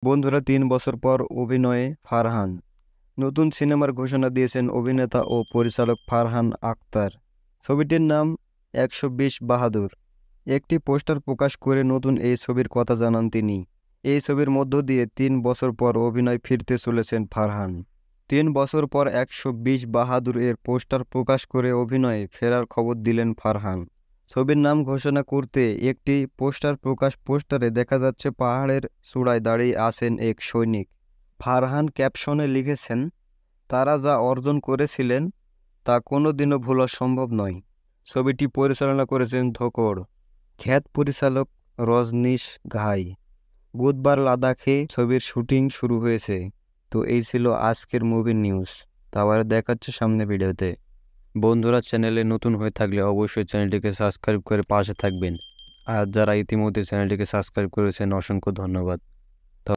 বন্ধুরা ৩ বছর পর অভিনয়ে ফারহান। নতুন সিনেমার ঘোষণা দিয়েছেন অভিনেতা ও পরিচালক ফারহান আখতার। ছবিটির নাম ১২০ বাহাদুর। একটি পোস্টার প্রকাশ করে নতুন এই ছবির কথা জানান তিনি। এই ছবির মধ্য দিয়ে ৩ বছর পর অভিনয় ফিরতে চলেছেন ফারহান। ৩ বছর পর ১২০ বাহাদুর এর পোস্টার প্রকাশ করে অভিনয়ে ফেরার খবর দিলেন ফারহান। ছবির নাম ঘোষণা করতে একটি পোস্টারে দেখা যাচ্ছে পাহাড়ের চূড়ায় দাঁড়িয়ে আছেন এক সৈনিক। ফারহান ক্যাপশনে লিখেছেন, তারা যা অর্জন করেছিলেন তা কোনোদিনও ভোলা সম্ভব নয়। ছবিটি পরিচালনা করেছেন ধোকর খ্যাত পরিচালক রজনীশ ঘাই। বুধবার লাদাখে ছবির শুটিং শুরু হয়েছে। তো এই ছিল আজকের মুভির নিউজ। তা আবার দেখাচ্ছে সামনে ভিডিওতে। বন্ধুরা, চ্যানেলে নতুন হয়ে থাকলে অবশ্যই চ্যানেলটিকে সাবস্ক্রাইব করে পাশে থাকবেন। আর যারা ইতিমধ্যে চ্যানেলটিকে সাবস্ক্রাইব করেছেন অসংখ্য ধন্যবাদ।